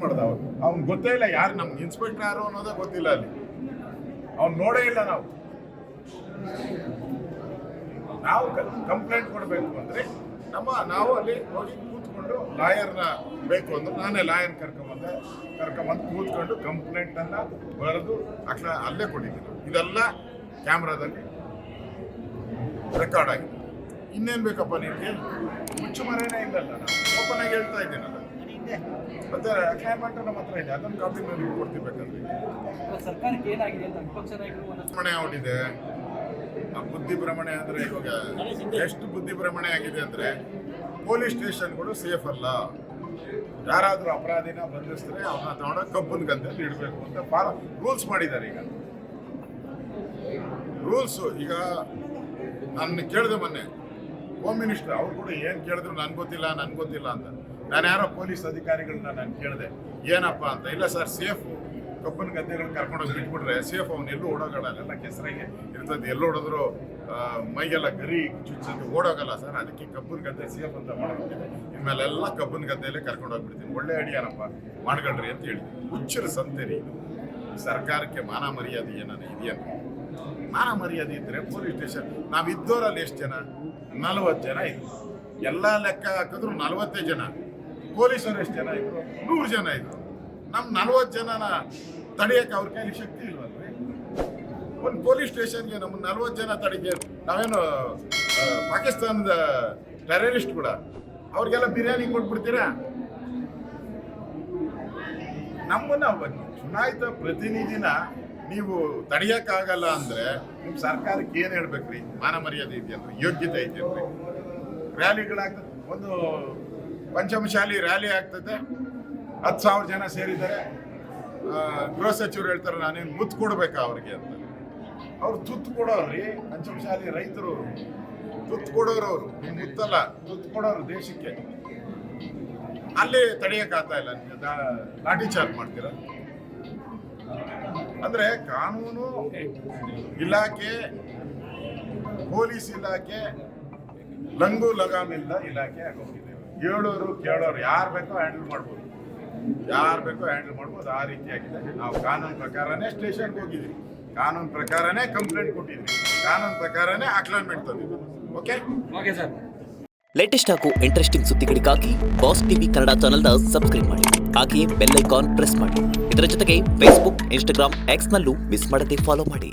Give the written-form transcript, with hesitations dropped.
ಮಾಡ್ದ ಅವ್ನು ಗೊತ್ತೇ ಇಲ್ಲ ಯಾರು ನಮ್ಗೆ ಇನ್ಸ್ಪೆಕ್ಟರ್ ಯಾರು ಅನ್ನೋದೇ ಗೊತ್ತಿಲ್ಲ ಅಲ್ಲಿ ಅವ್ನು ನೋಡೇ ಇಲ್ಲ ನಾವು ಕಂಪ್ಲೇಂಟ್ ಕೊಡಬೇಕು ಅಂದ್ರೆ ನಾವು ಅಲ್ಲಿ ಹೋಗಿ ಕೂತ್ಕೊಂಡು ಲಾಯರ್ನ ಬೇಕು ಅಂದ್ರೆ ನಾನೇ ಲಾಯರ್ ಕರ್ಕೊಂಬಂದು ಕೂತ್ಕೊಂಡು ಕಂಪ್ಲೇಂಟ್ ಅನ್ನ ಬರೆದು ಅಲ್ಲೇ ಕೊಟ್ಟಿದ್ದೀನಿ. ಇದೆಲ್ಲ ಕ್ಯಾಮ್ರಾದಲ್ಲಿ ರೆಕಾರ್ಡ್ ಆಗಿದೆ. ಇನ್ನೇನು ಬೇಕಪ್ಪ ನಿನಗೆ? ಮುಚ್ಚುಮರೇನೇ ಇಲ್ಲಲ್ಲ, ನಾನು ಓಪನ್ ಆಗಿ ಹೇಳ್ತಾ ಇದ್ದೀನಲ್ಲ. ಮತ್ತೆ ಅಸೈನ್ಮೆಂಟ್ ನಮ್ಮ ಹತ್ರ ಇದೆ, ಅದನ್ನು ಕಾಪಿ ಮಾಡಿ ಕೊಡ್ತಿರ್ಬೇಕಂದ್ರೆ ಸರ್ಕಾರಕ್ಕೆ ಏನಾಗಿದೆ ಅಂತ ವಿಪಕ್ಷ ನಾಯಕರು ಭ್ರಮಣೆ ಆಗ್ಬಿಟ್ಟಿದೆ. ಆ ಬುದ್ಧಿ ಭ್ರಮಣೆ ಅಂದ್ರೆ ಇವಾಗ ಎಷ್ಟು ಬುದ್ಧಿ ಭ್ರಮಣೆ ಆಗಿದೆ ಅಂದ್ರೆ ಪೊಲೀಸ್ ಸ್ಟೇಷನ್ಗಳು ಸೇಫ್ ಅಲ್ಲ. ಯಾರಾದ್ರೂ ಅಪರಾಧಿನ ಬಂಧಿಸಿದ್ರೆ ಅವನ್ನ ತಗೊಂಡ ಕಬ್ಬನ ಗದ್ದೆಯಲ್ಲಿ ಇಡಬೇಕು ಅಂತ ರೂಲ್ಸ್ ಮಾಡಿದ್ದಾರೆ. ಈಗ ರೂಲ್ಸ್ ಈಗ ನನ್ನ ಕೇಳಿದೆ ಮೊನ್ನೆ ಹೋಮ್ ಮಿನಿಸ್ಟರ್, ಅವ್ರು ಕೂಡ ಏನು ಕೇಳಿದ್ರು ನನ್ಗೆ ಗೊತ್ತಿಲ್ಲ ಅಂತ. ನಾನು ಯಾರೋ ಪೊಲೀಸ್ ಅಧಿಕಾರಿಗಳನ್ನ ನಾನು ಕೇಳಿದೆ ಏನಪ್ಪ ಅಂತ. ಇಲ್ಲ ಸರ್, ಸೇಫ್ ಕಬ್ಬನ ಗದ್ದೆಗಳನ್ನ ಕರ್ಕೊಂಡೋಗಿ ಬಿಟ್ಬಿಟ್ರೆ ಸೇಫ್, ಅವ್ನು ಎಲ್ಲೂ ಓಡೋಗಲ್ಲ, ಎಲ್ಲ ಕೆಸರಿಗೆ ಇರ್ತದೆ, ಎಲ್ಲೂ ಹೊಡೆದ್ರು ಮೈಗೆಲ್ಲ ಗರಿ ಚುಚ್ಚಂದು ಓಡೋಗಲ್ಲ ಸರ್, ಅದಕ್ಕೆ ಕಬ್ಬನ ಗದ್ದೆ ಸೇಫ್ ಅಂತ ಮಾಡ್ಬಿಟ್ಟಿದೆ. ಇನ್ಮೇಲೆಲ್ಲ ಕಬ್ಬನ ಗದ್ದೆಯಲ್ಲೇ ಕರ್ಕೊಂಡೋಗ್ಬಿಡ್ತೀನಿ. ಒಳ್ಳೆ ಅಡಿಯಾನಪ್ಪ ಮಾಡ್ಕೊಳ್ರಿ ಅಂತ ಹೇಳಿದ್ವಿ. ಹುಚ್ಚರ ಸಂತೆರಿ. ಸರ್ಕಾರಕ್ಕೆ ಮಾನ ಮರ್ಯಾದೆ ಏನಾನ ಇದೆಯಾ? ಮಾನ ಮರ್ಯಾದೆ ಇದ್ರೆ ಪೊಲೀಸ್ ಸ್ಟೇಷನ್ ನಾವಿದ್ದವರಲ್ಲಿ ಎಷ್ಟು ಜನ? 40 ಜನ ಇದ್ರು. ಎಲ್ಲ ಲೆಕ್ಕ ಹಾಕಿದ್ರು 40 ಜನ. ಪೊಲೀಸರು ಎಷ್ಟು ಜನ ಇದ್ರು? 100 ಜನ ಇದ್ರು. ನಮ್ಮ 40 ಜನನ ತಡೆಯಕ್ಕೆ ಅವ್ರ ಕೈಲಿ ಶಕ್ತಿ ಇಲ್ವಲ್ರಿ? ಒಂದು ಪೊಲೀಸ್ ಸ್ಟೇಷನ್ಗೆ ನಮ್ಮ 40 ಜನ ತಡೆಗೆ ನಾವೇನು ಪಾಕಿಸ್ತಾನದ ಟೆರರಿಸ್ಟ್ ಕೂಡ ಅವ್ರಿಗೆಲ್ಲ ಬಿರಿಯಾನಿ ಕೊಟ್ಬಿಡ್ತೀರಾ? ನಮ್ಮನ್ನ ಚುನಾಯಿತ ಪ್ರತಿನಿಧಿನ ನೀವು ತಡೆಯಕ್ಕಾಗಲ್ಲ ಅಂದ್ರೆ ನಿಮ್ಮ ಸರ್ಕಾರಕ್ಕೆ ಏನು ಹೇಳ್ಬೇಕ್ರಿ? ಮಾನ ಮರ್ಯಾದೆ ಇದೆಯಲ್ರಿ? ಯೋಗ್ಯತೆ ಇದೆಯಲ್ರಿ? ರ್ಯಾಲಿಗಳಾಗ್ತದೆ, ಒಂದು ಪಂಚಮಶಾಲಿ ರ್ಯಾಲಿ ಆಗ್ತದೆ, 10,000 ಜನ ಸೇರಿದ್ದಾರೆ. ಗೃಹ ಸಚಿವರು ಹೇಳ್ತಾರೆ ನಾನೇನು ಮುತ್ತು ಕೊಡ್ಬೇಕಾ ಅವ್ರಿಗೆ ಅಂತ. ಅವ್ರು ತುತ್ತು ಕೊಡೋರ್ರಿ, ಪಂಚಮಶಾಲಿ ರೈತರು ತುತ್ತು ಕೊಡೋರು. ಅವರು ಮುತ್ತಲ್ಲ, ತುತ್ತು ಕೊಡೋರು ದೇಶಕ್ಕೆ. ಅಲ್ಲಿ ತಡೆಯಕ್ಕಾಗ್ತಾ ಇಲ್ಲ, ಲಾಠಿ ಚಾರ್ಜ್ ಮಾಡ್ತೀರ ಅಂದ್ರೆ ಕಾನೂನು ಇಲಾಖೆ, ಪೊಲೀಸ್ ಇಲಾಖೆ ಲಂಗು ಲಗಾಮಿಲ್ಲದ ಇಲಾಖೆ ಆಗೋಗಿದೆ. ಹೇಳೋರು ಕೇಳೋರು ಯಾರು ಬೇಕೋ ಹ್ಯಾಂಡಲ್ ಮಾಡ್ಬೋದು, ಆ ರೀತಿ ಆಗಿದೆ. ನಾವು ಕಾನೂನು ಪ್ರಕಾರನೇ ಸ್ಟೇಷನ್ಗೆ ಹೋಗಿದ್ವಿ, ಕಾನೂನು ಪ್ರಕಾರನೇ ಕಂಪ್ಲೇಂಟ್ ಕೊಟ್ಟಿದ್ವಿ, ಕಾನೂನು ಪ್ರಕಾರನೇ ಅಕ್ಲಾನ್ಮೆಂಟ್ ತಂದಿದ್ವಿ. Okay sir. ಲೇಟೆಸ್ಟ್ ಹಾಗೂ ಇಂಟ್ರೆಸ್ಟಿಂಗ್ ಸುದ್ದಿಗಳಿಗಾಗಿ ಬಾಸ್ ಟಿವಿ ಕನ್ನಡ ಚಾನೆಲ್ನ ಸಬ್ಸ್ಕ್ರೈಬ್ ಮಾಡಿ. ಹಾಗೆಯೇ ಬೆಲ್ ಐಕಾನ್ ಪ್ರೆಸ್ ಮಾಡಿ. ಇದರ ಜೊತೆಗೆ ಫೇಸ್ಬುಕ್, ಇನ್ಸ್ಟಾಗ್ರಾಮ್, ಎಕ್ಸ್ನಲ್ಲೂ ಮಿಸ್ ಮಾಡದೆ ಫಾಲೋ ಮಾಡಿ.